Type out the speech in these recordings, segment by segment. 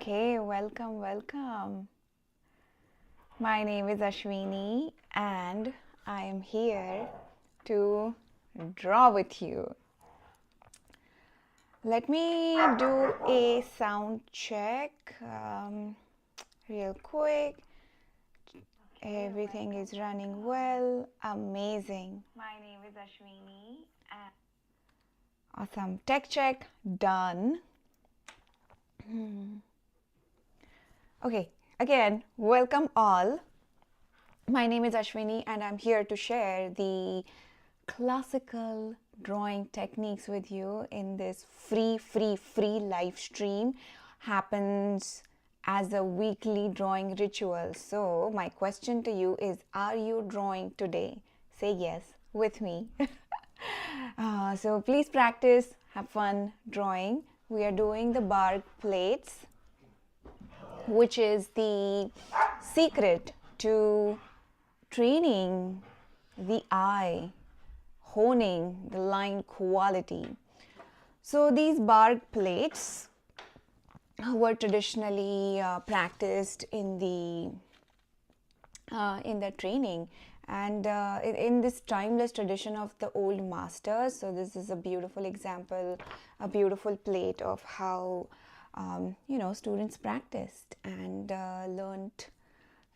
Okay, welcome. My name is Ashwini and I am here to draw with you. Let me do a sound check real quick. Everything is running well. Amazing. My name is Ashwini. Awesome. Tech check done. Okay, again, welcome all. My name is Ashwini and I'm here to share the classical drawing techniques with you in this free live stream. Happens as a weekly drawing ritual. So my question to you is, are you drawing today? Say yes with me. So please practice, have fun drawing. We are doing the bargue plates, which is the secret to training the eye, honing the line quality. So these bargue plates were traditionally practiced in the training and in this timeless tradition of the old masters. So this is a beautiful example, a beautiful plate of how students practiced and learned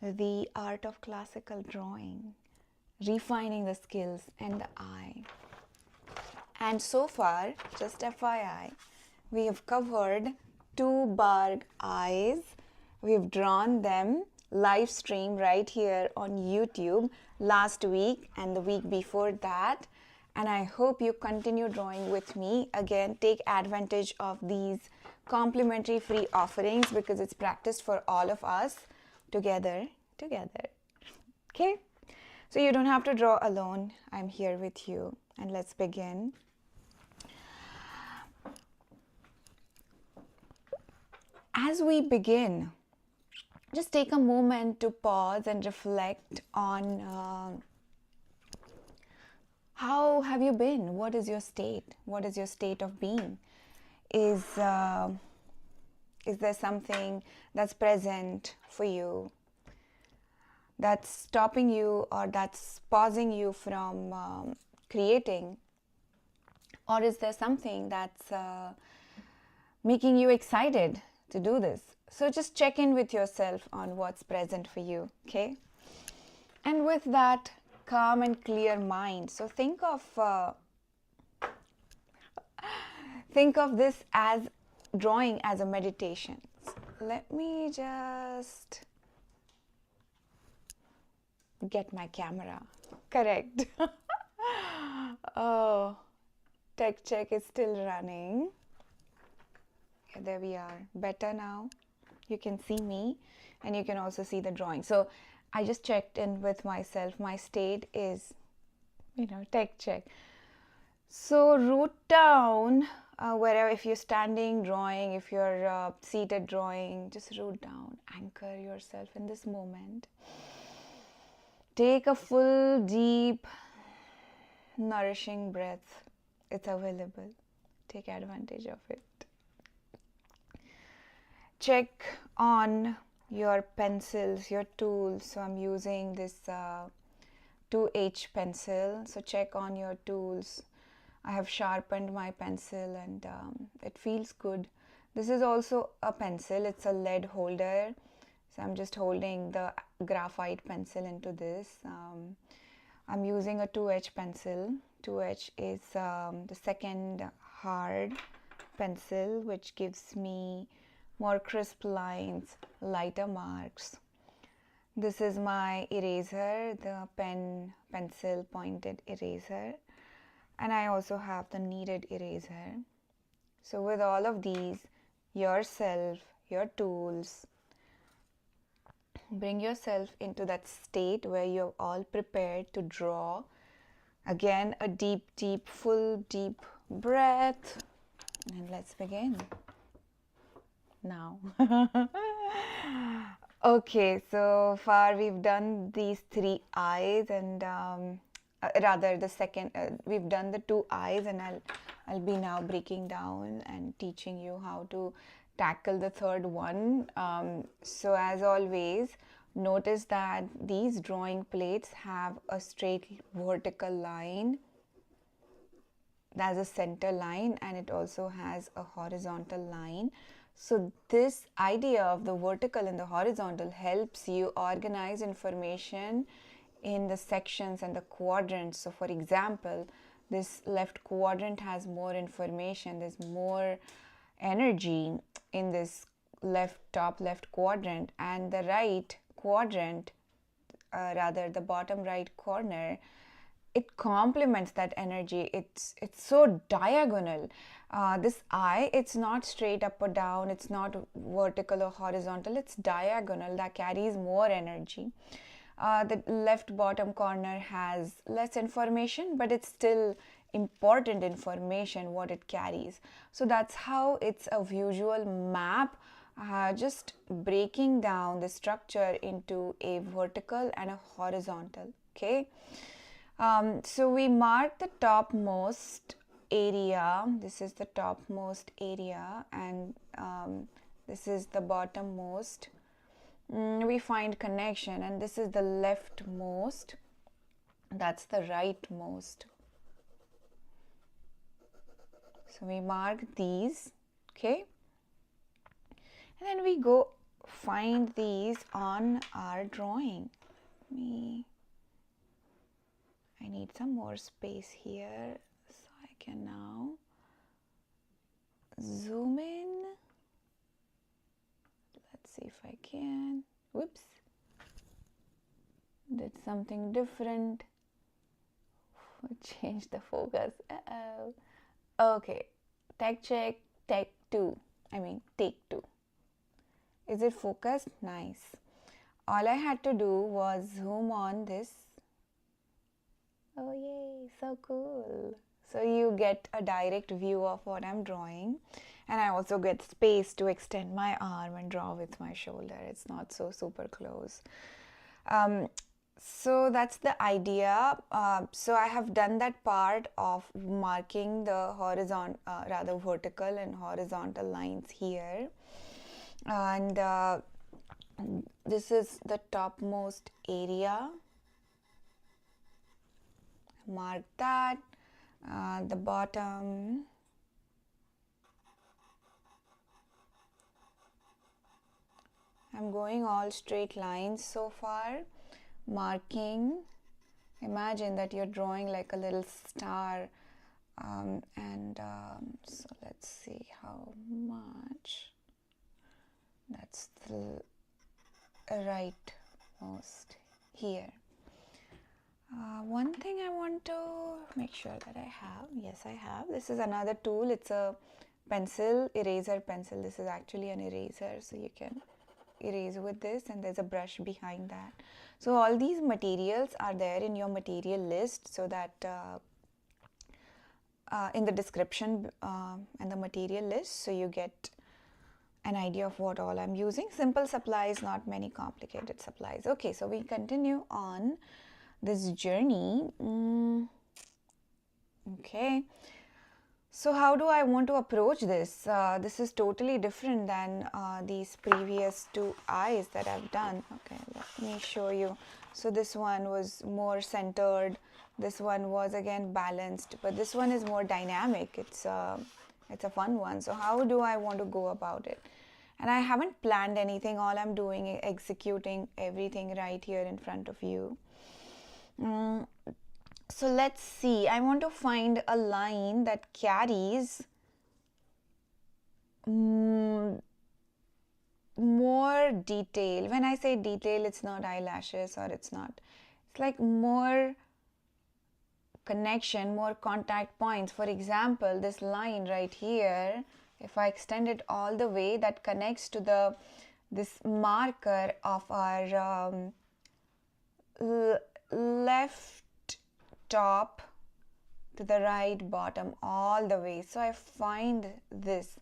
the art of classical drawing, refining the skills and the eye. And so far, just FYI, we have covered 2 bargue eyes. We've drawn them live stream right here on YouTube last week and the week before that. And I hope you continue drawing with me. Again, take advantage of these complimentary free offerings because it's practiced for all of us together. Okay? So you don't have to draw alone. I'm here with you. And let's begin. As we begin, just take a moment to pause and reflect on how have you been? What is your state? What is your state of being? Is there something that's present for you that's stopping you or that's pausing you from creating? Or is there something that's making you excited to do this? So just check in with yourself on what's present for you, okay? And with that calm and clear mind, so think of this as drawing as a meditation. Let me just get my camera correct. Oh, tech check is still running. Okay, there we are. Better now. You can see me and you can also see the drawing. So I just checked in with myself. My state is, tech check. So root down wherever, if you're standing drawing, if you're seated drawing, just root down, anchor yourself in this moment. Take a full, deep, nourishing breath. It's available. Take advantage of it. Check on your pencils, your tools. So I'm using this 2H pencil. So check on your tools. I have sharpened my pencil and it feels good. This is also a pencil. It's a lead holder. So I'm just holding the graphite pencil into this. I'm using a 2H pencil. 2H is the second hard pencil, which gives me more crisp lines, lighter marks. This is my eraser, the pencil pointed eraser. And I also have the kneaded eraser. So with all of these, yourself, your tools, bring yourself into that state where you're all prepared to draw. Again, a deep, full, deep breath. And let's begin. Now. Okay, so far we've done these 3 eyes and rather the second, we've done the 2 eyes, and I'll be now breaking down and teaching you how to tackle the third one. So as always, notice that these drawing plates have a straight vertical line. There's a center line and it also has a horizontal line. So this idea of the vertical and the horizontal helps you organize information in the sections and the quadrants. So for example, this left quadrant has more information, there's more energy in this top left quadrant, and the right quadrant, rather the bottom right corner, it complements that energy. It's so diagonal. This eye, it's not straight up or down, it's not vertical or horizontal, it's diagonal. That carries more energy. The left bottom corner has less information, but it's still important information what it carries. So that's how it's a visual map, just breaking down the structure into a vertical and a horizontal. Okay. So we mark the topmost area. This is the topmost area, and this is the bottommost. We find connection, and this is the leftmost. That's the rightmost. So we mark these, okay? And then we go find these on our drawing. I need some more space here, so I can now zoom in. Let's see if I can. Whoops. Did something different. Change the focus. Uh-oh. Okay. Take 2. Take 2. Is it focused? Nice. All I had to do was zoom on this. Oh yay, so cool. So you get a direct view of what I'm drawing, and I also get space to extend my arm and draw with my shoulder. It's not so super close. So that's the idea. So I have done that part of marking the vertical and horizontal lines here, and this is the topmost area. Mark that. The bottom, I'm going all straight lines so far, marking. Imagine that you're drawing like a little star, so let's see how much. That's the rightmost here. One thing I want to make sure that I have, yes I have, this is another tool. It's a pencil, eraser pencil. This is actually an eraser, so you can erase with this, and there's a brush behind that. So all these materials are there in your material list, so that in the description and the material list, so you get an idea of what all I'm using. Simple supplies, not many complicated supplies. Okay, so we continue on this journey. Okay, so how do I want to approach this? This is totally different than these previous two eyes that I've done. Okay, let me show you. So this one was more centered, this one was again balanced, but this one is more dynamic. It's a fun one. So how do I want to go about it? And I haven't planned anything. All I'm doing is executing everything right here in front of you. So let's see. I want to find a line that carries more detail. When I say detail, it's not eyelashes, or it's like more connection, more contact points. For example, this line right here, if I extend it all the way, that connects to this marker of our left top to the right bottom all the way. So I find this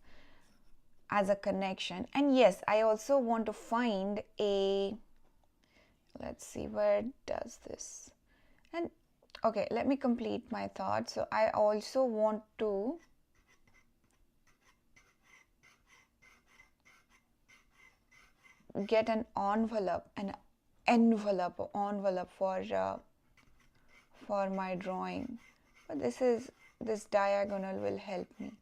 as a connection. And yes, I also want to find let's see, where does this, and okay, let me complete my thought. So I also want to get an envelope for my drawing. But this diagonal will help me.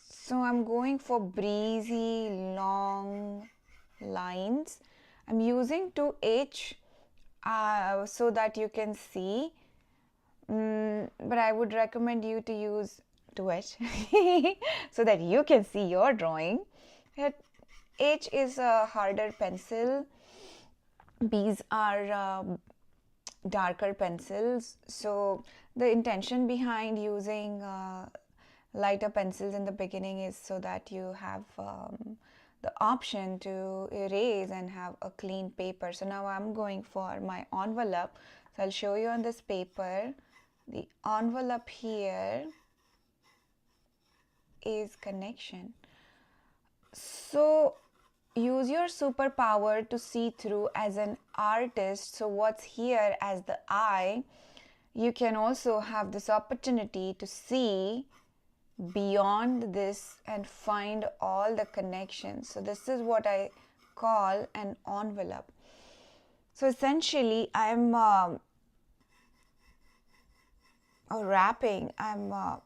So I'm going for breezy long lines. I'm using 2H so that you can see, but I would recommend you to use 2H so that you can see your drawing. H is a harder pencil. B's are darker pencils. So the intention behind using lighter pencils in the beginning is so that you have the option to erase and have a clean paper. So now I'm going for my envelope. So I'll show you on this paper. The envelope here is connection. So use your superpower to see through as an artist. So what's here as the eye, you can also have this opportunity to see beyond this and find all the connections. So this is what I call an envelope. So essentially I'm wrapping,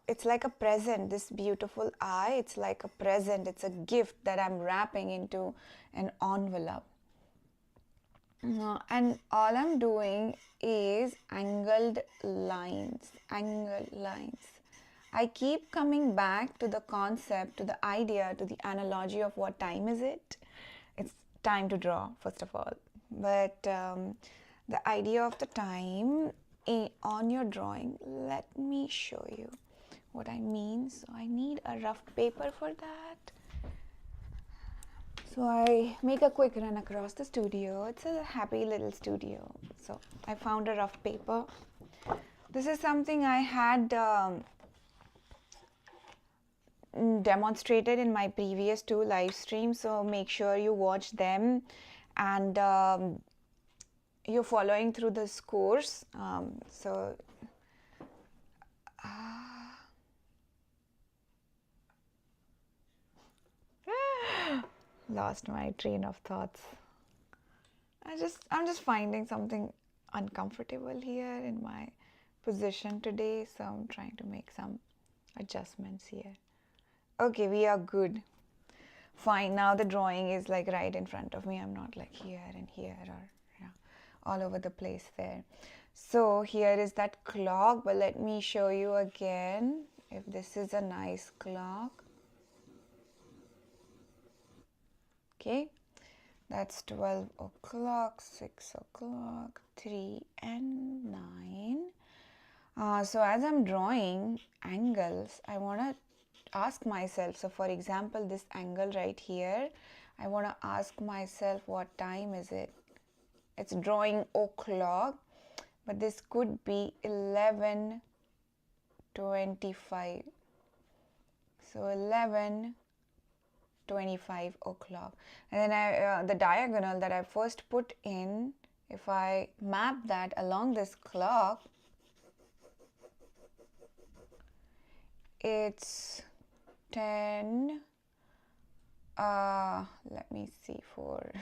it's like a present, this beautiful eye, it's like a present, it's a gift that I'm wrapping into an envelope. And all I'm doing is angled lines. I keep coming back to the concept, to the idea, to the analogy of what time is it? It's time to draw, first of all. But the idea of the time on your drawing, let me show you what I mean. So I need a rough paper for that. So I make a quick run across the studio. It's a happy little studio. So I found a rough paper. This is something I had demonstrated in my previous 2 live streams, so make sure you watch them and you're following through this course. Lost my train of thoughts. I'm just finding something uncomfortable here in my position today, so I'm trying to make some adjustments here. Okay, we are good. Fine, now the drawing is like right in front of me. I'm not like here and here or all over the place there. So here is that clock, but let me show you again if this is a nice clock. Okay, that's 12 o'clock, 6 o'clock, 3 and 9. So as I'm drawing angles, I want to ask myself, so for example this angle right here, I want to ask myself what time is it. It's drawing o'clock, but this could be 11:25. So 11:25 o'clock. And then the diagonal that I first put in, if I map that along this clock, it's 10, let me see, for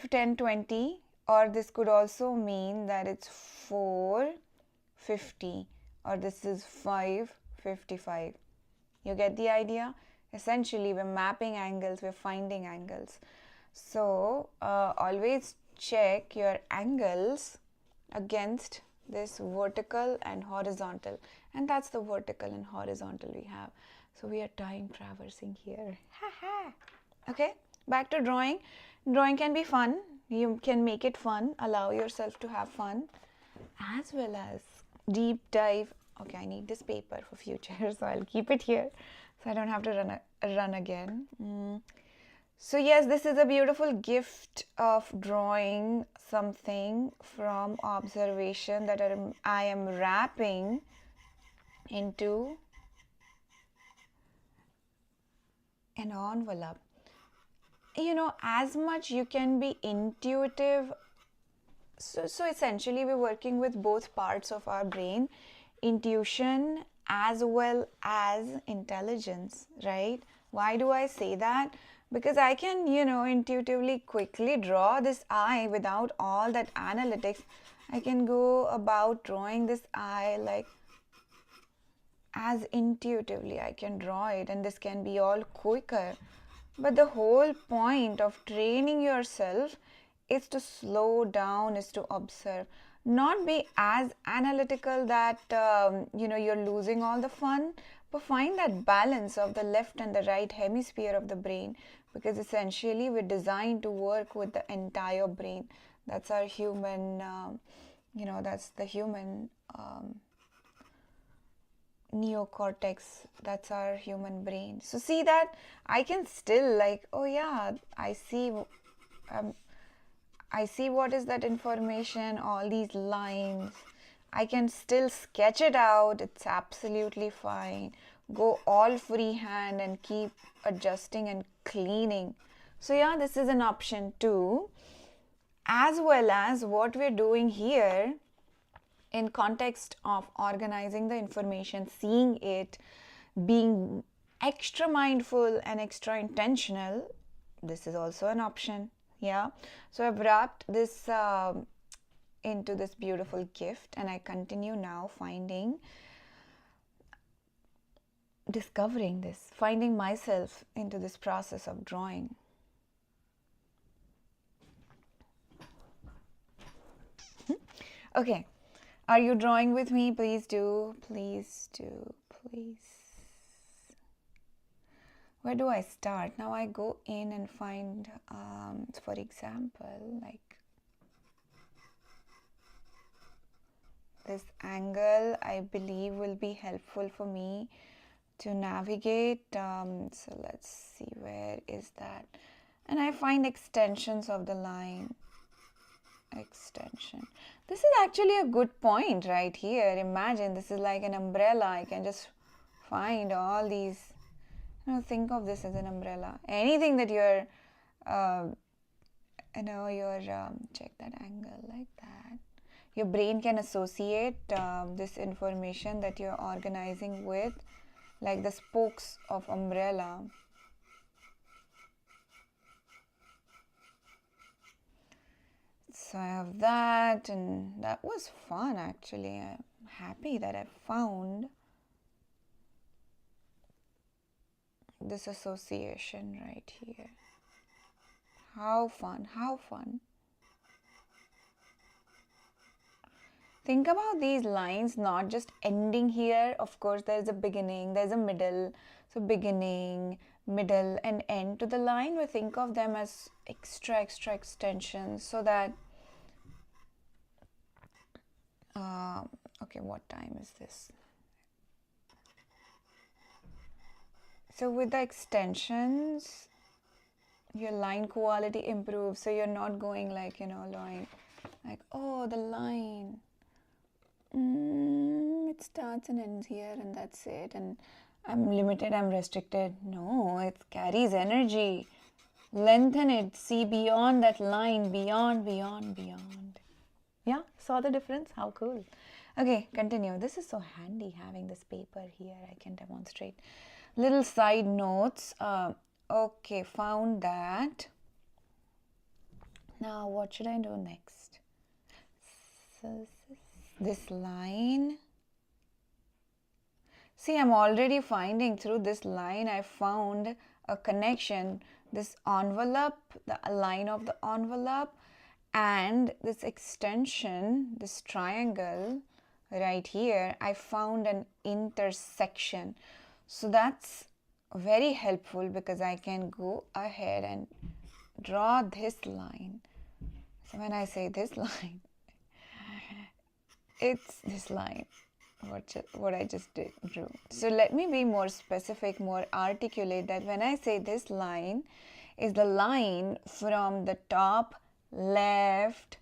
10:20, or this could also mean that it's 4:50, or this is 5:55. You get the idea? Essentially, we're mapping angles, we're finding angles. So always check your angles against this vertical and horizontal, and that's the vertical and horizontal we have. So we are time traversing here. Okay, back to drawing. Drawing can be fun. You can make it fun, allow yourself to have fun, as well as deep dive. Okay, I need this paper for future, so I'll keep it here so I don't have to run again. So yes, this is a beautiful gift of drawing something from observation that I am wrapping into an envelope. You know, as much you can be intuitive. So essentially we're working with both parts of our brain, intuition as well as intelligence, right? Why do I say that? Because I can, intuitively quickly draw this eye without all that analytics. I can go about drawing this eye like as intuitively I can draw it, and this can be all quicker. But the whole point of training yourself is to slow down, is to observe, not be as analytical that you're losing all the fun, but find that balance of the left and the right hemisphere of the brain, because essentially we're designed to work with the entire brain. That's our human, that's the human neocortex. That's our human brain. So see that I can still like, oh yeah, I see what is that information, all these lines. I can still sketch it out. It's absolutely fine. Go all freehand and keep adjusting and cleaning. So yeah, this is an option too. As well as what we're doing here in context of organizing the information, seeing it, being extra mindful and extra intentional, this is also an option. Yeah, so I've wrapped this into this beautiful gift, and I continue now discovering this, finding myself into this process of drawing. Okay, are you drawing with me? Please do, please do, please. Where do I start? Now I go in and find, for example, like this angle, I believe will be helpful for me to navigate. So let's see, where is that? And I find extensions of the line. Extension. This is actually a good point right here. Imagine this is like an umbrella. I can just find all these, think of this as an umbrella. Anything that you're, check that angle like that. Your brain can associate this information that you're organizing with, like the spokes of umbrella. So I have that, and that was fun actually. I'm happy that I found this association right here. How fun, how fun. Think about these lines not just ending here. Of course, there's a beginning, there's a middle. So beginning, middle, and end to the line. We think of them as extra extensions so that okay, what time is this? So with the extensions, your line quality improves. So you're not going like, line, like, oh, the line. It starts and ends here and that's it. And I'm limited, I'm restricted. No, it carries energy. Lengthen it. See beyond that line, beyond. Yeah, saw the difference? How cool. Okay, continue. This is so handy having this paper here. I can demonstrate. Little side notes. Okay, found that. Now, what should I do next? So, this line. See, I'm already finding through this line, I found a connection. This envelope, the line of the envelope, and this extension, this triangle right here, I found an intersection. So that's very helpful because I can go ahead and draw this line. So when I say this line, it's this line, what I just drew. So let me be more specific, more articulate, that when I say this line is the line from the top left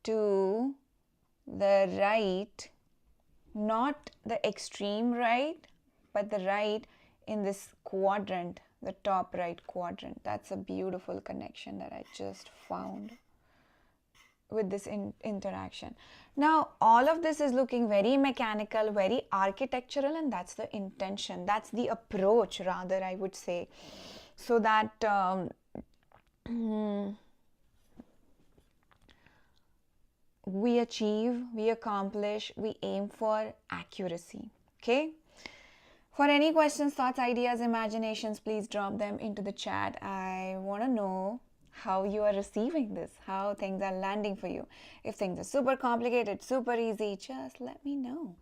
to the right, not the extreme right, but the right in this quadrant, the top right quadrant. That's a beautiful connection that I just found. with this interaction. Now all of this is looking very mechanical, very architectural, and that's the intention, that's the approach rather, I would say, so that we achieve, we accomplish, we aim for accuracy. Okay? For any questions, thoughts, ideas, imaginations, please drop them into the chat. I want to know how you are receiving this, how things are landing for you. If things are super complicated, super easy, just let me know.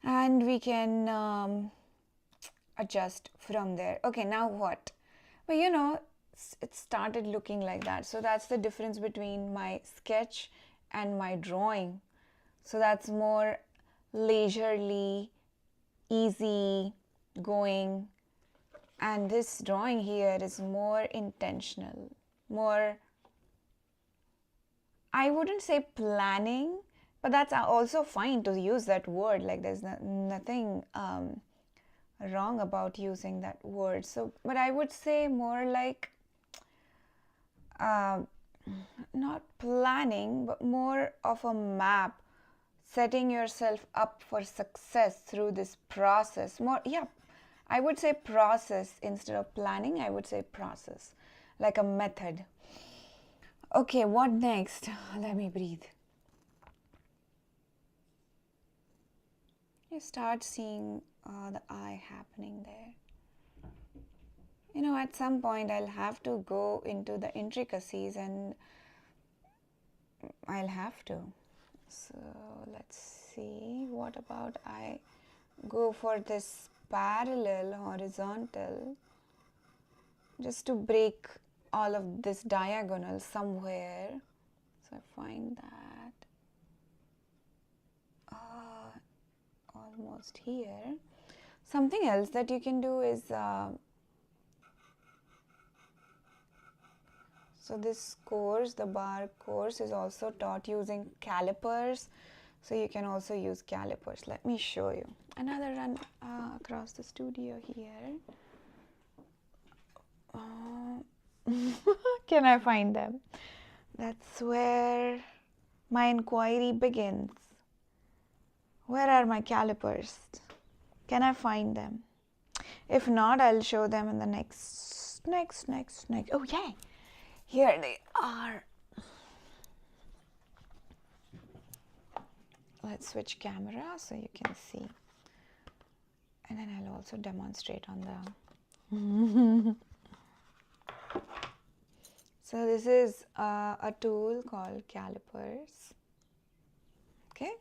And we can adjust from there. Okay, now what? Well, you know, it started looking like that. So that's the difference between my sketch and my drawing. So that's more leisurely, easy going, and this drawing here is more intentional, more, I wouldn't say planning, but that's also fine to use that word, like there's nothing wrong about using that word. So but I would say more like not planning, but more of a map, setting yourself up for success through this process. More, yeah, I would say process instead of planning. I would say process, like a method. Okay, what next? Let me breathe. You start seeing the eye happening there. You know, at some point I'll have to go into the intricacies, and I'll have to. So let's see, what about I go for this parallel, horizontal, just to break all of this diagonal somewhere. So I find that almost here. Something else that you can do is so this course, the Bargue course, is also taught using calipers. So you can also use calipers. Let me show you. Another run across the studio here. Can I find them? That's where my inquiry begins. Where are my calipers? Can I find them? If not, I'll show them in the next. Oh yeah, here they are. Let's switch camera so you can see. And then I'll also demonstrate on the... So this is a tool called calipers. Okay.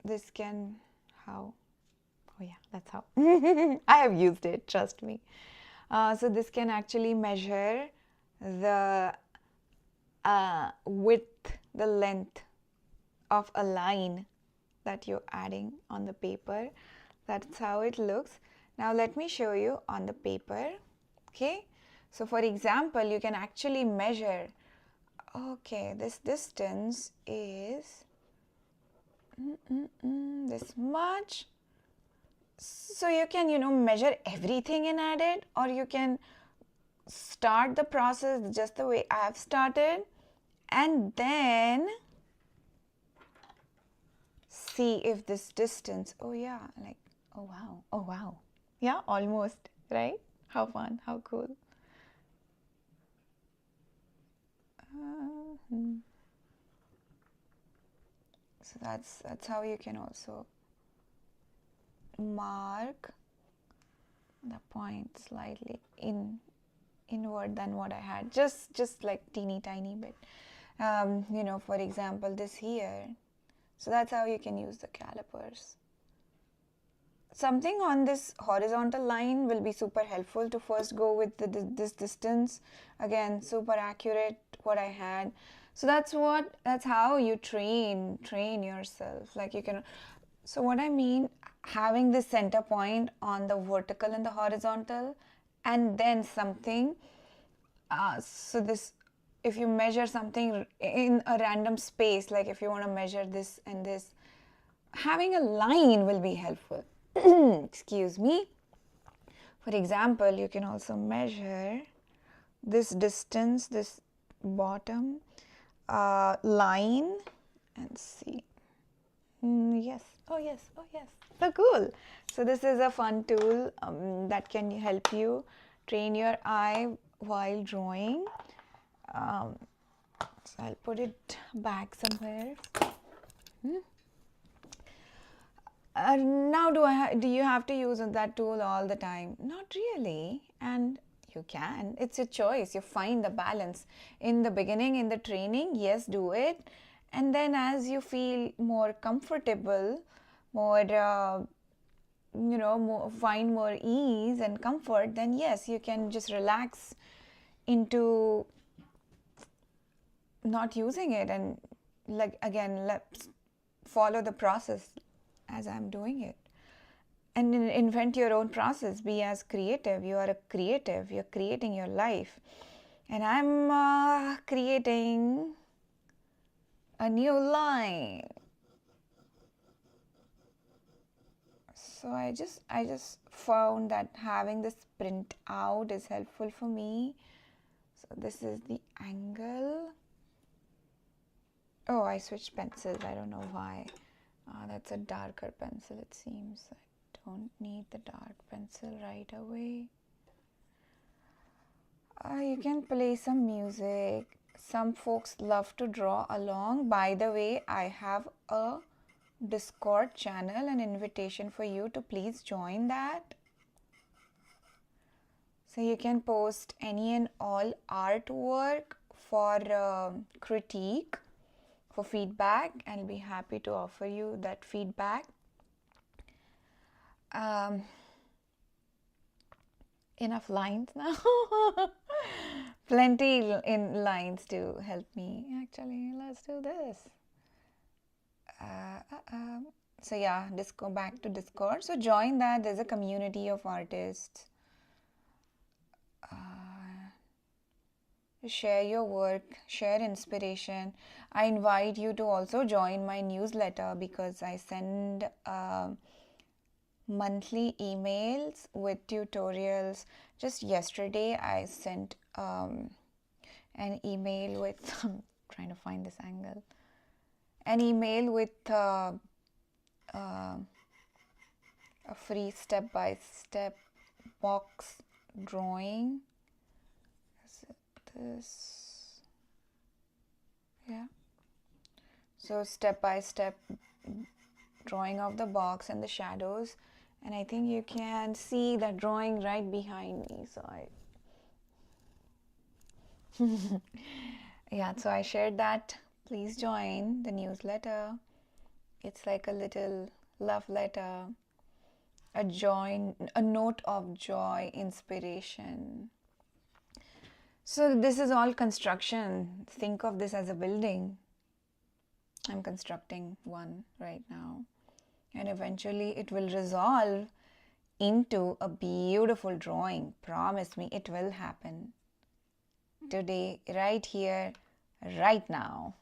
This can, how? Oh yeah, that's how. I have used it, trust me. So this can actually measure the width, the length of a line that you're adding on the paper. That's how it looks. Now let me show you on the paper. Okay, so for example, you can actually measure, okay, this distance is this much. So you can, you know, measure everything and add it, or you can start the process just the way I have started and then see if this distance, oh yeah, like, oh wow, yeah, almost, right? How fun, how cool. So that's how you can also mark the point slightly inward than what I had, just like teeny tiny bit. You know, for example, this here. So that's how you can use the calipers. Something on this horizontal line will be super helpful to first go with this distance. Again, super accurate what I had. So that's how you train yourself. Like you can, so what I mean, having this center point on the vertical and the horizontal, and then something, so this, if you measure something in a random space, like if you want to measure this and this, having a line will be helpful. Excuse me. For example, you can also measure this distance, this bottom line and see. Yes. Oh yes. Oh yes. So cool. So this is a fun tool that can help you train your eye while drawing. So I'll put it back somewhere. Now do you have to use that tool all the time? Not really. And you can. It's your choice. You find the balance. In the beginning, in the training, yes, do it. And then as you feel more comfortable, more, find more ease and comfort, then yes, you can just relax into not using it and let's follow the process as I'm doing it. And invent your own process. Be as creative. You are a creative. You're creating your life. And I'm creating a new line. So I just found that having this print out is helpful for me. So this is the angle. Oh, I switched pencils. I don't know why. That's a darker pencil, it seems. I don't need the dark pencil right away. You can play some music. Some folks love to draw along. By the way, I have a Discord channel, an invitation for you to please join that. So you can post any and all artwork for critique, for feedback, and I'll be happy to offer you that feedback. Enough lines now. Plenty in lines to help me. Actually, let's do this. So yeah, go back to Discord. So join that. There's a community of artists. Share your work, share inspiration. I invite you to also join my newsletter because I send monthly emails with tutorials. Just yesterday I sent an email with I'm trying to find this angle, an email with a free step-by-step box drawing. Is it this? Yeah. So step-by-step drawing of the box and the shadows, and I think you can see that drawing right behind me. So yeah, so I shared that. Please join the newsletter. It's like a little love letter, a note of joy, inspiration. So this is all construction. Think of this as a building. I'm constructing one right now. And eventually it will resolve into a beautiful drawing. Promise me it will happen. Today, right here, right now.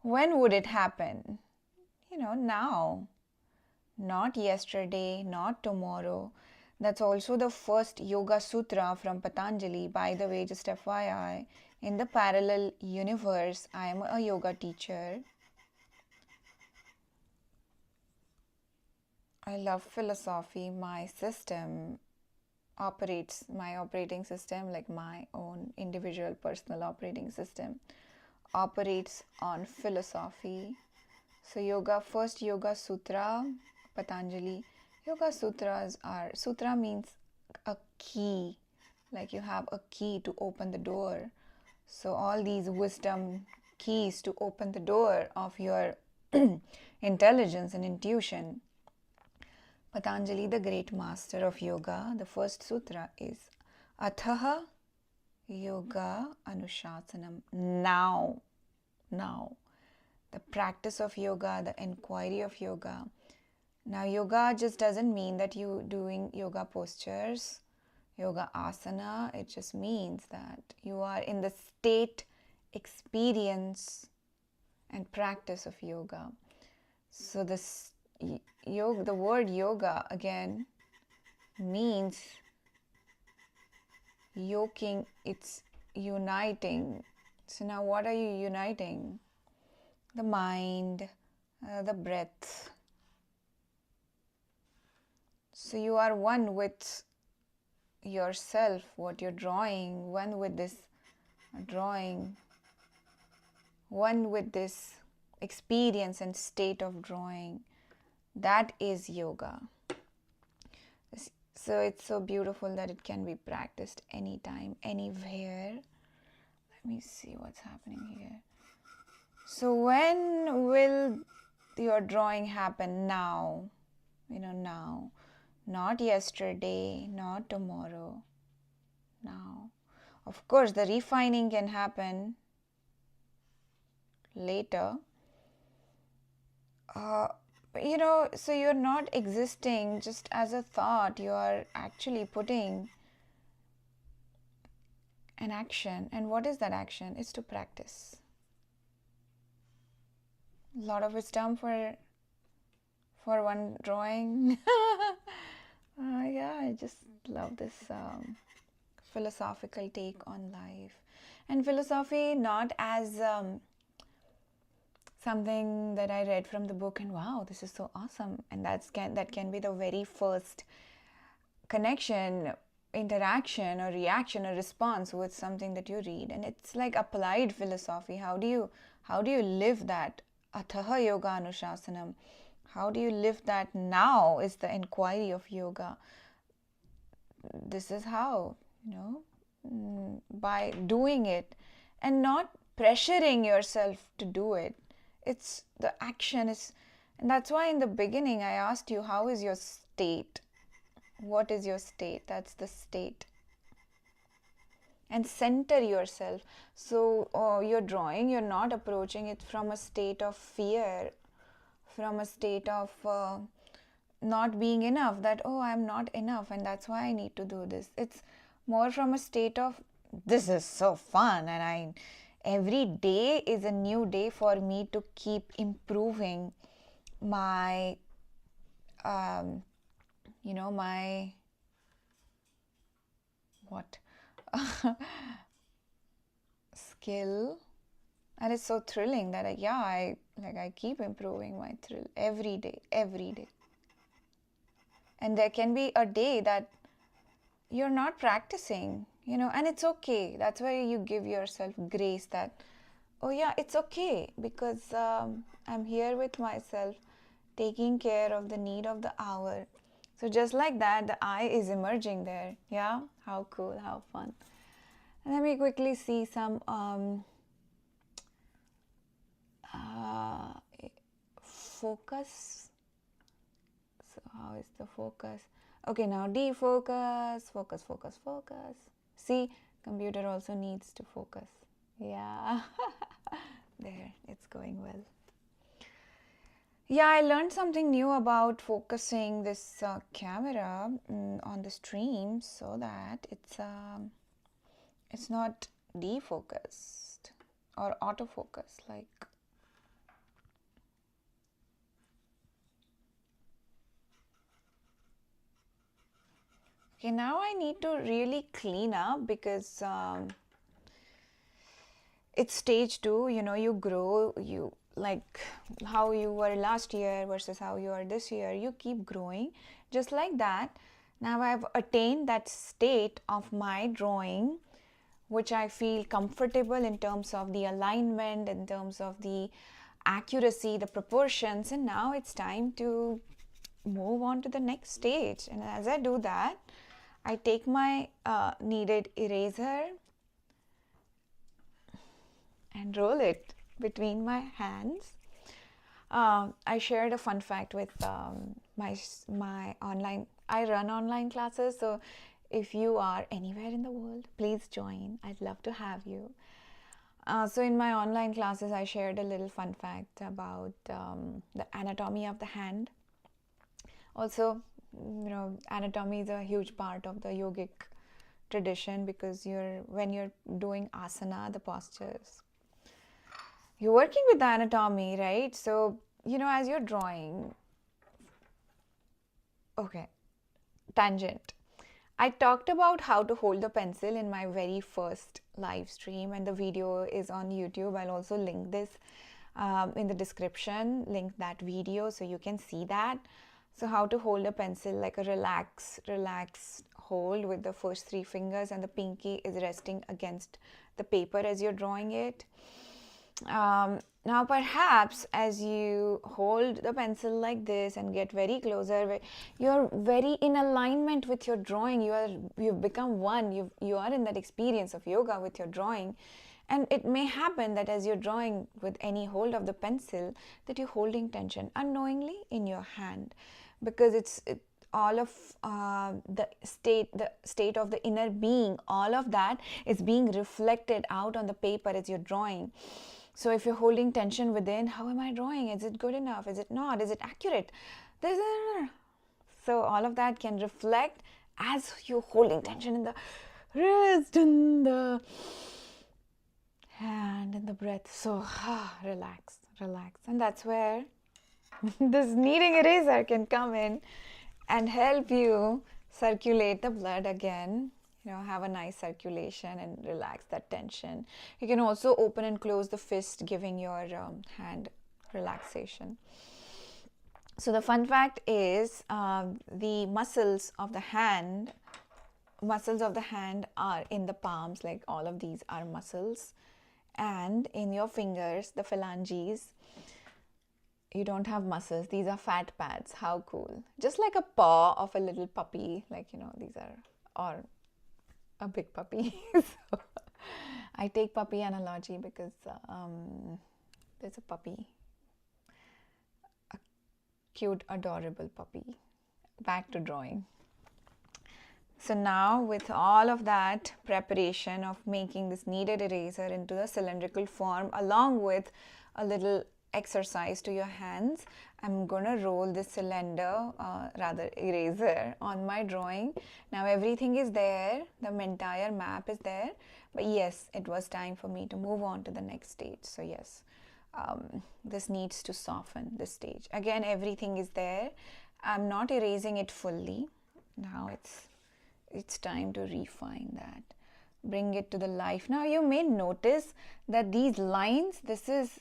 When would it happen? Now. Not yesterday, not tomorrow. That's also the first Yoga Sutra from Patanjali. By the way, just FYI, in the parallel universe, I am a yoga teacher. I love philosophy. My operating system, like my own individual personal operating system, operates on philosophy. So first Yoga Sutra, Patanjali. Yoga Sutras sutra means a key, like you have a key to open the door. So all these wisdom keys to open the door of your intelligence and intuition. Patanjali, the great master of yoga, the first sutra is Athaha Yoga Anushasanam. Now, the practice of yoga, the inquiry of yoga. Now, yoga just doesn't mean that you doing yoga postures, yoga asana. It just means that you are in the state, experience, and practice of yoga. So the word yoga again means yoking. It's uniting. So now what are you uniting? The mind, the breath. So you are one with yourself, what you're drawing, one with this drawing, one with this experience and state of drawing. That is yoga. So it's so beautiful that it can be practiced anytime, anywhere. Let me see what's happening here. So when will your drawing happen? Now. Now. Not yesterday, not tomorrow. Now. Of course, the refining can happen later. So you're not existing just as a thought. You are actually putting an action. And what is that action? It's to practice. A lot of wisdom for one drawing. Yeah, I just love this philosophical take on life. And philosophy not as something that I read from the book and wow, this is so awesome. And that can be the very first connection, interaction or reaction or response with something that you read. And it's like applied philosophy. How do you live that? Ataha yoga anushasanam. How do you live that now is the inquiry of yoga. This is how, by doing it and not pressuring yourself to do it. It's the action is, and that's why in the beginning I asked you, how is your state? What is your state? That's the state. And center yourself. So you're drawing, you're not approaching it from a state of fear, from a state of not being enough, that I'm not enough and that's why I need to do this. It's more from a state of this is so fun and every day is a new day for me to keep improving my my what skill. And it's so thrilling that I keep improving my thrill every day. And there can be a day that you're not practicing, and it's okay. That's why you give yourself grace that, it's okay because I'm here with myself, taking care of the need of the hour. So just like that, the I is emerging there. Yeah, how cool, how fun. And let me quickly see some focus. So how is the focus? Okay, now defocus, focus. See, computer also needs to focus. Yeah, there, it's going well. Yeah, I learned something new about focusing this camera on the stream so that it's not defocused or autofocus like. Okay, now I need to really clean up because it's stage 2, you grow, you like how you were last year versus how you are this year, you keep growing. Just like that, now I've attained that state of my drawing, which I feel comfortable in terms of the alignment, in terms of the accuracy, the proportions, and now it's time to move on to the next stage. And as I do that, I take my kneaded eraser and roll it between my hands. I shared a fun fact with my online. I run online classes, so if you are anywhere in the world, please join. I'd love to have you. So in my online classes, I shared a little fun fact about the anatomy of the hand. Also, anatomy is a huge part of the yogic tradition because when you're doing asana, the postures, you're working with the anatomy, right? So, as you're drawing, okay, tangent. I talked about how to hold the pencil in my very first live stream, and the video is on YouTube. I'll also link this in the description, link that video so you can see that. So how to hold a pencil like a relaxed hold with the first 3 fingers, and the pinky is resting against the paper as you're drawing it. Now perhaps as you hold the pencil like this and get very closer, you're very in alignment with your drawing. You've become one. You are in that experience of yoga with your drawing. And it may happen that as you're drawing with any hold of the pencil, that you're holding tension unknowingly in your hand, because all of the state of the inner being, all of that is being reflected out on the paper as you're drawing. So if you're holding tension within, how am I drawing? Is it good enough? Is it not? Is it accurate? So all of that can reflect as you're holding tension in the wrist, in the hand, in the breath. So relax. And that's where this kneading eraser can come in and help you circulate the blood again. Have a nice circulation and relax that tension. You can also open and close the fist, giving your hand relaxation. So the fun fact is the muscles of the hand are in the palms, like all of these are muscles, and in your fingers, the phalanges, you don't have muscles. These are fat pads. How cool. Just like a paw of a little puppy, like these are, or a big puppy. So I take puppy analogy because there's a puppy, a cute, adorable puppy. Back to drawing. So now with all of that preparation of making this kneaded eraser into a cylindrical form, along with a little exercise to your hands, I'm gonna roll this cylinder, eraser, on my drawing. Now everything is there, the entire map is there, but yes, it was time for me to move on to the next stage. So yes, this needs to soften this stage. Again, everything is there. I'm not erasing it fully. Now it's time to refine that, bring it to the life. Now you may notice that these lines, this is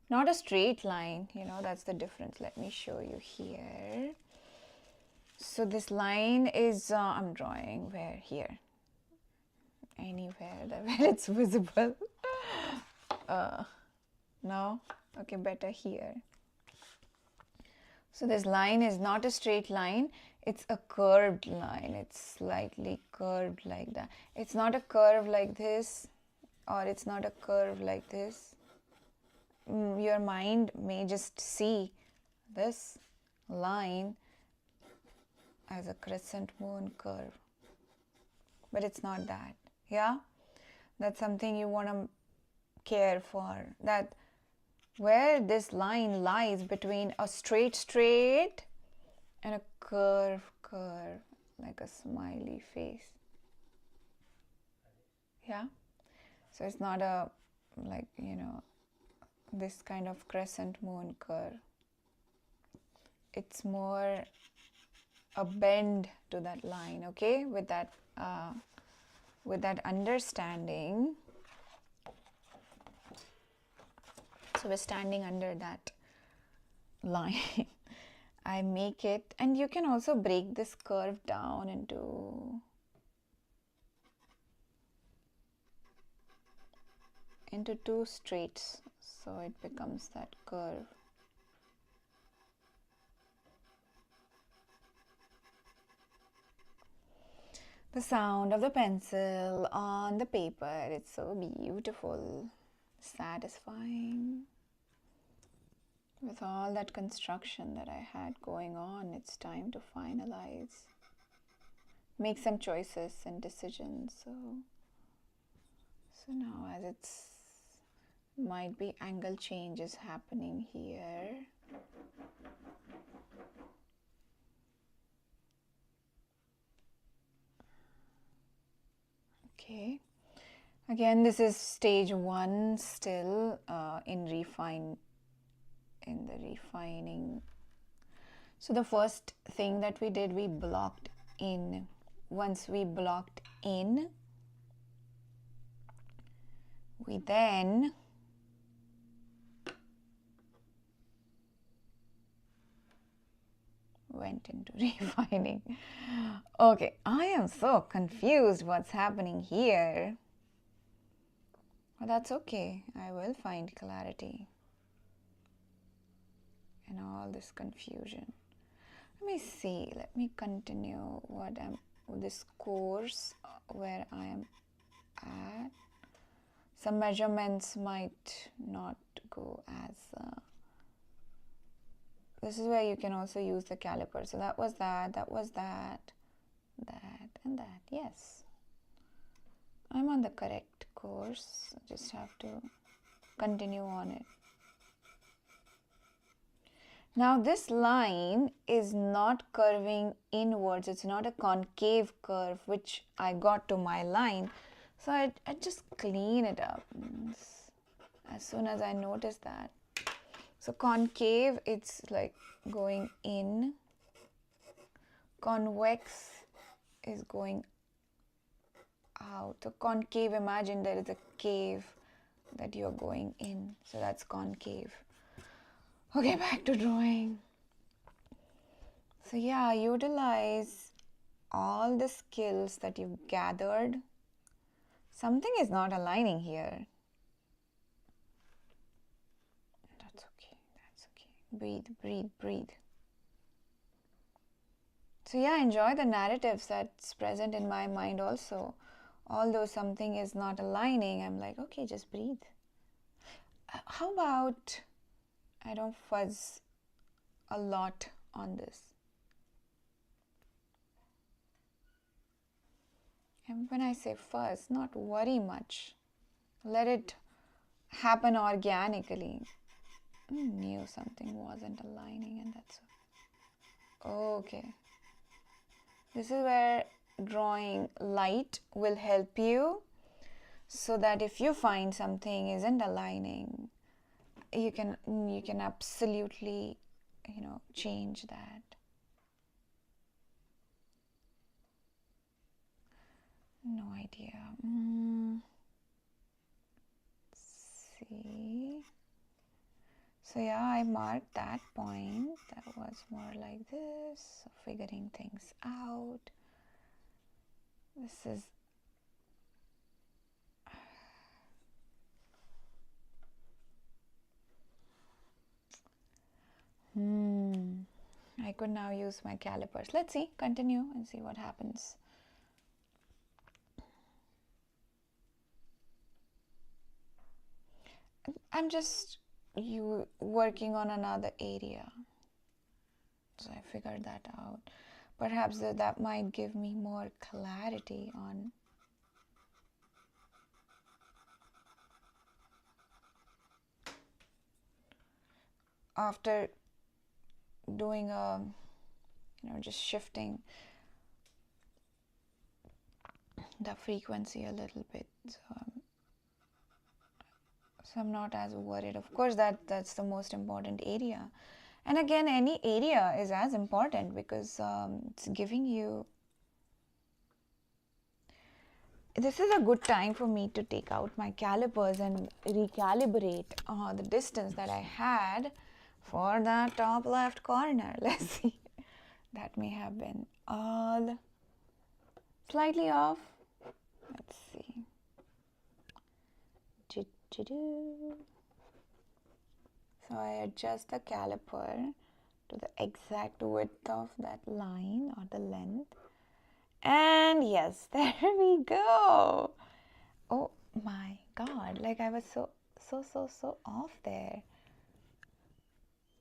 not a straight line, that's the difference. Let me show you here. So this line is, I'm drawing where? Here. Anywhere where it's visible. No? Okay, better here. So this line is not a straight line, it's a curved line. It's slightly curved like that. It's not a curve like this, or it's not a curve like this. Your mind may just see this line as a crescent moon curve, but it's not that. Yeah, that's something you want to care for, that where this line lies between a straight and a curve, like a smiley face. Yeah, so it's not a, like, this kind of crescent moon curve. It's more a bend to that line. Okay, with that understanding, so we're standing under that line. I make it, and you can also break this curve down into two straights, so it becomes that curve. The sound of the pencil on the paper, it's so beautiful, satisfying. With all that construction that I had going on, it's time to finalize, make some choices and decisions. So now, as it's might be angle changes happening here. Okay, again, this is stage 1 still in the refining. So the first thing that we did, we blocked in. Once we blocked in, we then went into refining. Okay, I am so confused what's happening here. Well, that's okay. I will find clarity in all this confusion. Let me see. Let me continue this course where I am at. Some measurements might not go as this is where you can also use the caliper. So that was that, and that. Yes, I'm on the correct course. I just have to continue on it. Now this line is not curving inwards. It's not a concave curve which I got to my line. So I just clean it up as soon as I notice that. So concave, it's like going in. Convex is going out. So concave, imagine there is a cave that you're going in. So that's concave. Okay, back to drawing. So yeah, utilize all the skills that you've gathered. Something is not aligning here. That's okay. Breathe, breathe, breathe. So yeah, enjoy the narratives that's present in my mind also. Although something is not aligning, I'm like, okay, just breathe. How about I don't fuzz a lot on this. And when I say fuzz, not worry much. Let it happen organically. I knew something wasn't aligning, and that's okay. This is where drawing light will help you, so that if you find something isn't aligning, you can absolutely, change that. No idea. Let's see. So yeah, I marked that point. That was more like this, figuring things out. This is I could now use my calipers. Let's see, continue and see what happens. I'm just working on another area. So I figured that out. Perhaps that might give me more clarity on after doing just shifting the frequency a little bit. So I'm not as worried. Of course, that's the most important area. And again, any area is as important because it's giving you... This is a good time for me to take out my calipers and recalibrate the distance that I had for that top left corner. Let's see. That may have been all slightly off. Let's see. So I adjust the caliper to the exact width of that line or the length. And yes, there we go. Oh my God, like I was so off there.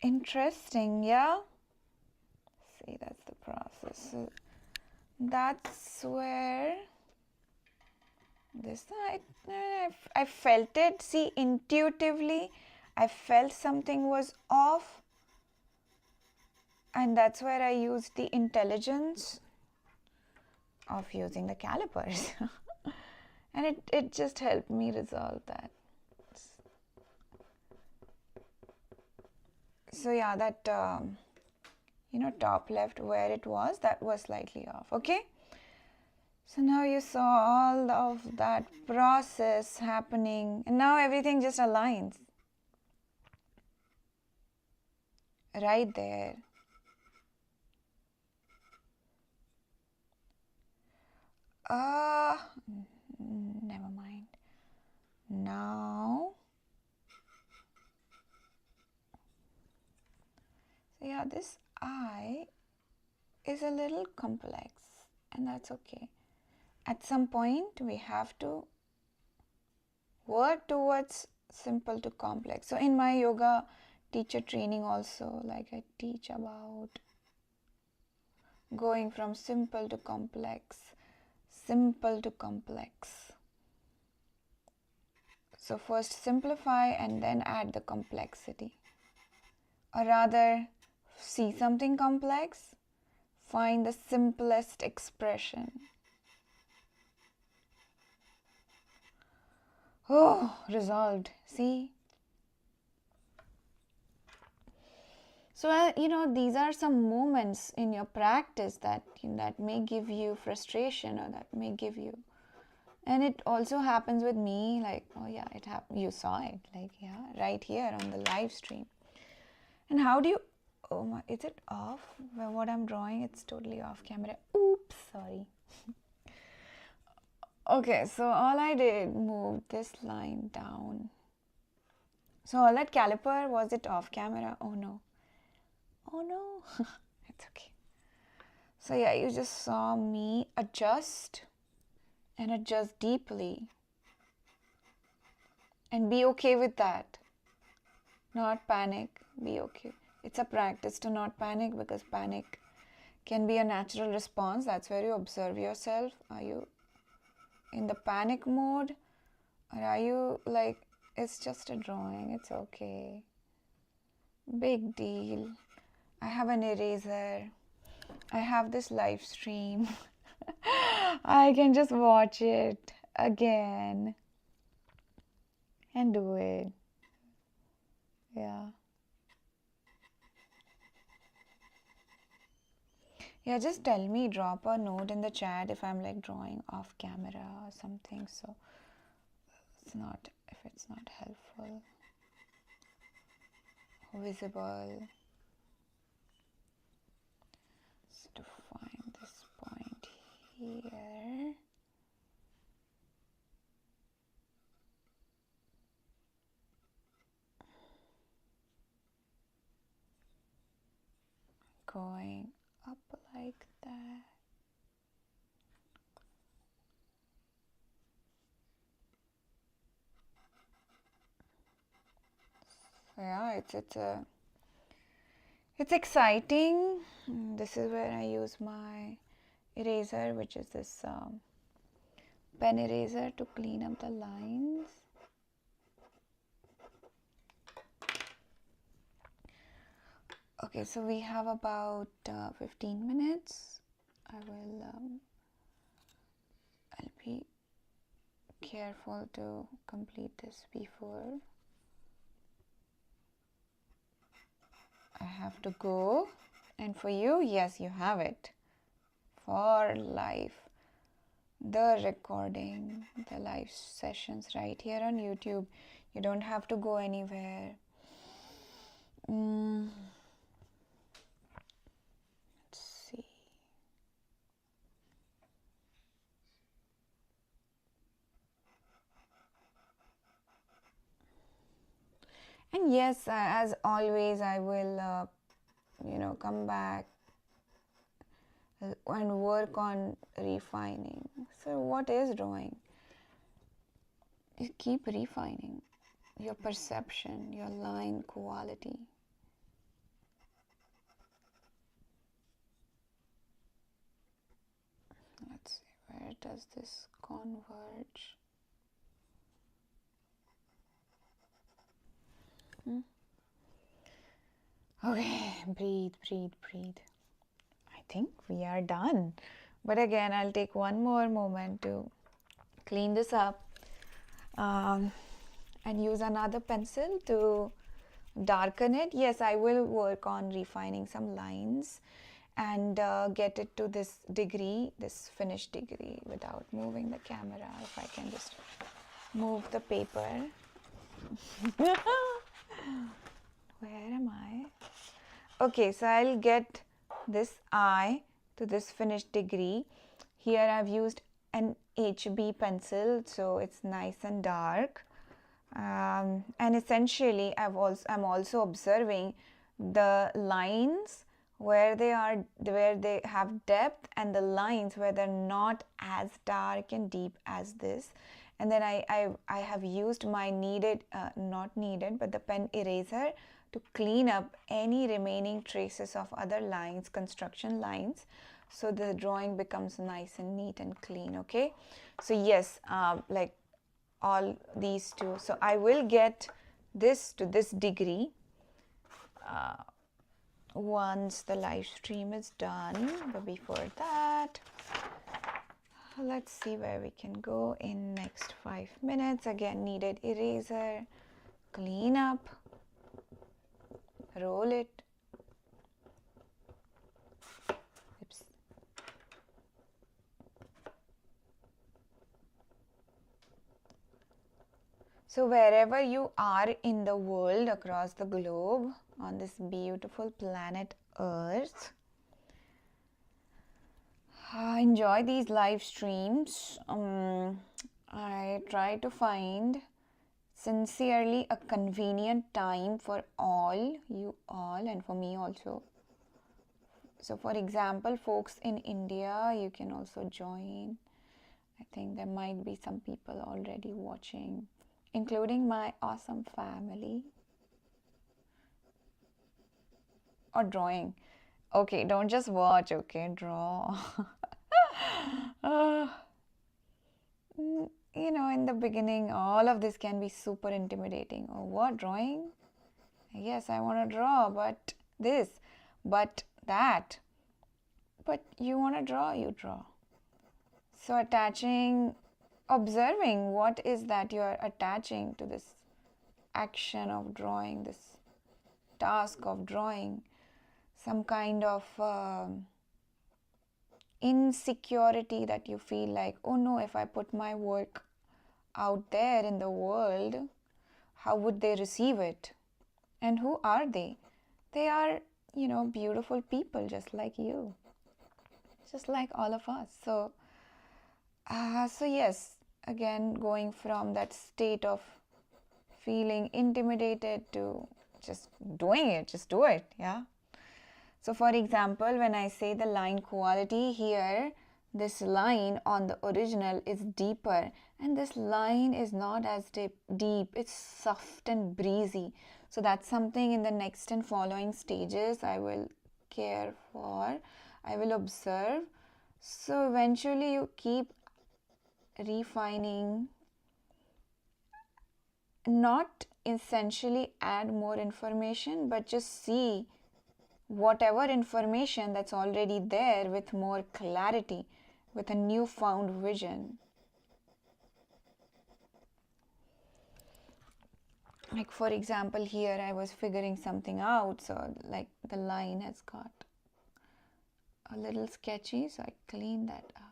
Interesting, yeah? See, that's the process. So that's where this I felt it. See, intuitively I felt something was off, and that's where I used the intelligence of using the calipers. And it just helped me resolve that. So yeah, that top left where it was, that was slightly off. Okay, so now you saw all of that process happening, and now everything just aligns right there. Never mind. Now, so yeah, this eye is a little complex, and that's okay. At some point, we have to work towards simple to complex. So in my yoga teacher training also, like I teach about going from simple to complex, simple to complex. So first simplify and then add the complexity. Or rather, see something complex, find the simplest expression. Oh, resolved. See? So, these are some moments in your practice that may give you frustration, or that may give you. And it also happens with me, like, oh yeah, you saw it, like, yeah, right here on the live stream. And how do you, oh my, is it off? Well, what I'm drawing, it's totally off camera. Oops, sorry. Okay, so all I did, moved this line down. So all that caliper, was it off camera? Oh no. Oh no. It's okay. So yeah, you just saw me adjust and adjust deeply. And be okay with that. Not panic, be okay. It's a practice to not panic, because panic can be a natural response. That's where you observe yourself. Are you in the panic mode, or are you like, it's just a drawing, it's okay, big deal, I have an eraser, I have this live stream, I can just watch it again and do it. Yeah, just tell me, drop a note in the chat if I'm like drawing off camera or something, so it's not, if it's not helpful, visible. So to find this point here, going up like that. So yeah, it's exciting. This is where I use my eraser, which is this pen eraser, to clean up the lines. Okay, so we have about 15 minutes. I'll be careful to complete this before I have to go. And for you, yes, you have it for life. The recording, the live sessions right here on YouTube. You don't have to go anywhere. Let's see. And yes, as always, I will, come back and work on refining. So what is drawing? You keep refining your perception, your line quality. Let's see, where does this converge? Okay, breathe, breathe, breathe. I think we are done. But again, I'll take one more moment to clean this up and use another pencil to darken it. Yes, I will work on refining some lines and get it to this degree, this finished degree, without moving the camera. If I can just move the paper. Where am I? Okay, so I'll get this eye to this finished degree. Here I've used an HB pencil, so it's nice and dark. And essentially I'm also observing the lines where they have depth, and the lines where they're not as dark and deep as this. And then I have used my not needed, but the pen eraser to clean up any remaining traces of other lines, construction lines, so the drawing becomes nice and neat and clean. Okay, so yes, like all these two. So I will get this to this degree once the live stream is done. But before that, let's see where we can go in next 5 minutes. Again, kneaded eraser, clean up, roll it. Oops. So wherever you are in the world, across the globe, on this beautiful planet Earth, enjoy these live streams. I try to find sincerely a convenient time for you all, and for me also. So for example, folks in India, you can also join. I think there might be some people already watching, including my awesome family. Or drawing. Okay, don't just watch, okay, draw. You know, in the beginning, all of this can be super intimidating. Oh, what, drawing? Yes, I want to draw, but this, but that. But you want to draw, you draw. So observing what is that you are attaching to this action of drawing, this task of drawing, some kind of insecurity that you feel like, oh no, if I put my work out there in the world, how would they receive it? And who are they? They are, you know, beautiful people just like you, just like all of us. So yes, again, going from that state of feeling intimidated to just doing it, just do it, yeah. So for example, when I say the line quality here, this line on the original is deeper, and this line is not as deep, it's soft and breezy. So that's something in the next and following stages I will care for, I will observe. So eventually you keep refining, not essentially add more information, but just see whatever information that's already there with more clarity, with a newfound vision. Like for example, here I was figuring something out, so like the line has got a little sketchy, so I clean that up.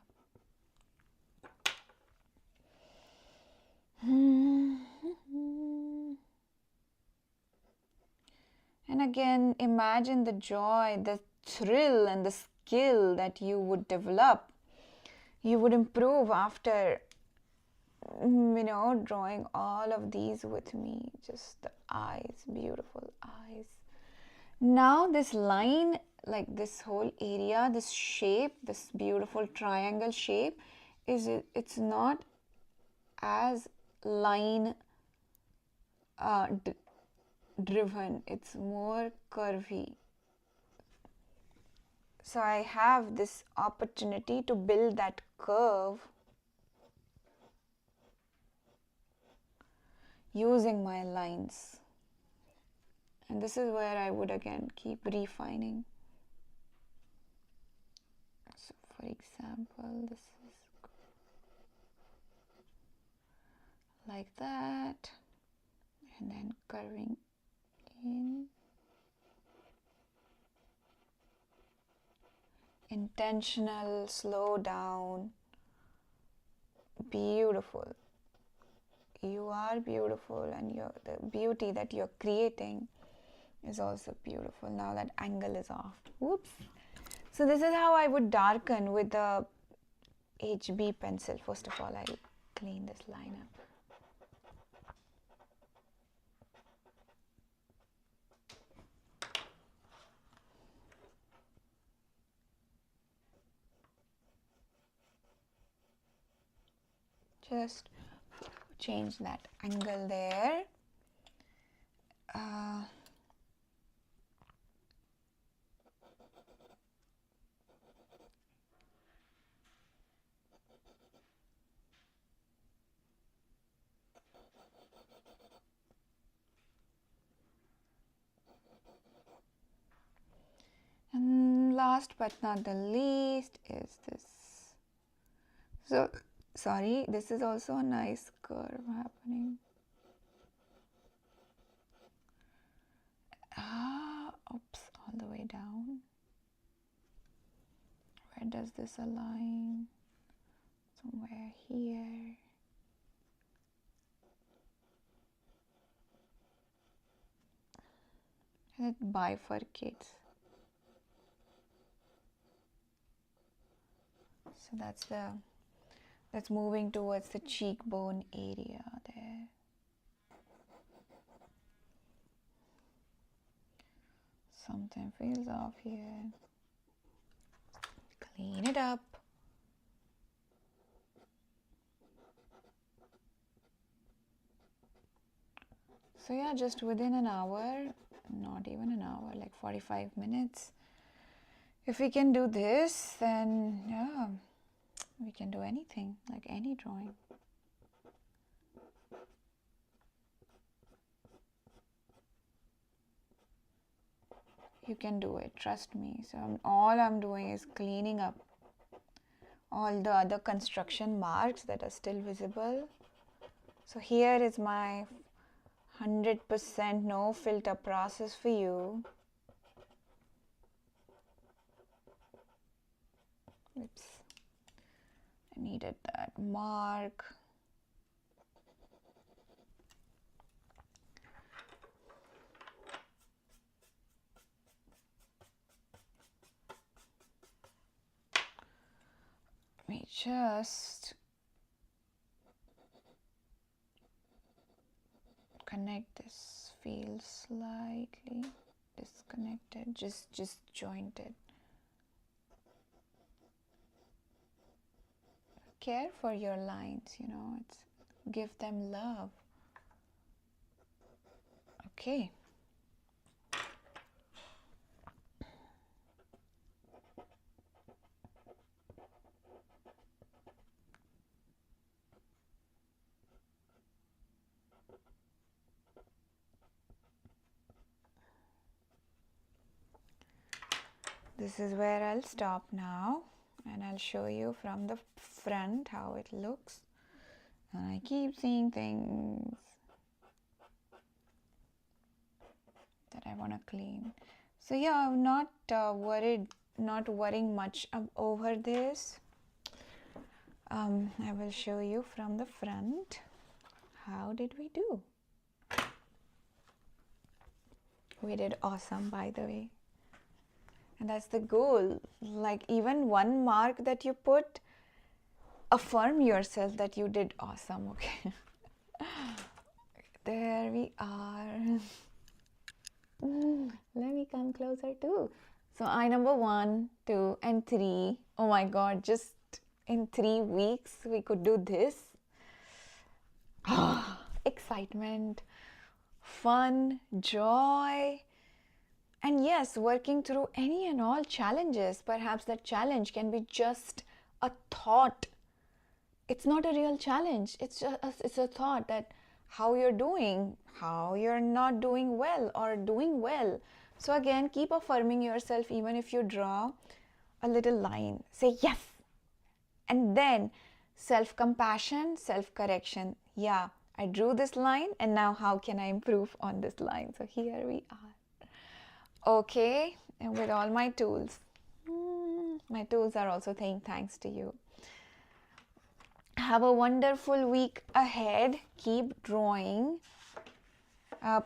And again, imagine the joy, the thrill, and the skill that you would develop. You would improve after, you know, drawing all of these with me. Just the eyes, beautiful eyes. Now this line, like this whole area, this shape, this beautiful triangle shape, it's not as line driven, it's more curvy. So I have this opportunity to build that curve using my lines. And this is where I would again keep refining. So for example, this is like that, and then curving In. Intentional, slow down. Beautiful. You are beautiful, and the beauty that you're creating is also beautiful. Now that angle is off. Whoops. So this is how I would darken with the HB pencil. First of all, I'll clean this line up. Just change that angle there. And last but not the least is this. So, sorry, this is also a nice curve happening. Oops, all the way down. Where does this align? Somewhere here. And it bifurcates. So that's moving towards the cheekbone area there. Something feels off here. Clean it up. So yeah, just within an hour, not even an hour, like 45 minutes. If we can do this, then yeah, we can do anything, like any drawing. You can do it, trust me. So all I'm doing is cleaning up all the other construction marks that are still visible. So here is my 100% no filter process for you. Oops, I needed that mark. Let me just connect this field slightly disconnected, just jointed. Care for your lines, you know, it's give them love. Okay. This is where I'll stop now, and I'll show you from the front how it looks. And I keep seeing things that I want to clean. So yeah, I'm not worrying much over this. I will show you from the front. How did we do? We did awesome, by the way. And that's the goal. Like, even one mark that you put, affirm yourself that you did awesome, okay? There we are. Let me come closer too. So eye number 1, 2, and 3. Oh my God, just in 3 weeks we could do this. Excitement, fun, joy. And yes, working through any and all challenges. Perhaps that challenge can be just a thought. It's not a real challenge. It's a thought that how you're doing, how you're not doing well or doing well. So again, keep affirming yourself even if you draw a little line. Say yes. And then self-compassion, self-correction. Yeah, I drew this line, and now how can I improve on this line? So here we are. Okay, and with all my tools. My tools are also saying thanks to you. Have a wonderful week ahead. Keep drawing.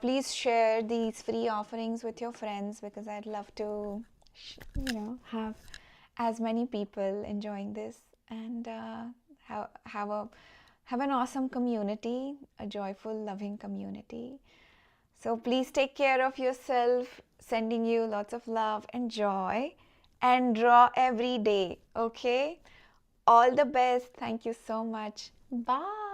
Please share these free offerings with your friends, because I'd love to, have as many people enjoying this, and have an awesome community, a joyful, loving community. So please take care of yourself. Sending you lots of love and joy, and draw every day. Okay. All the best. Thank you so much. Bye.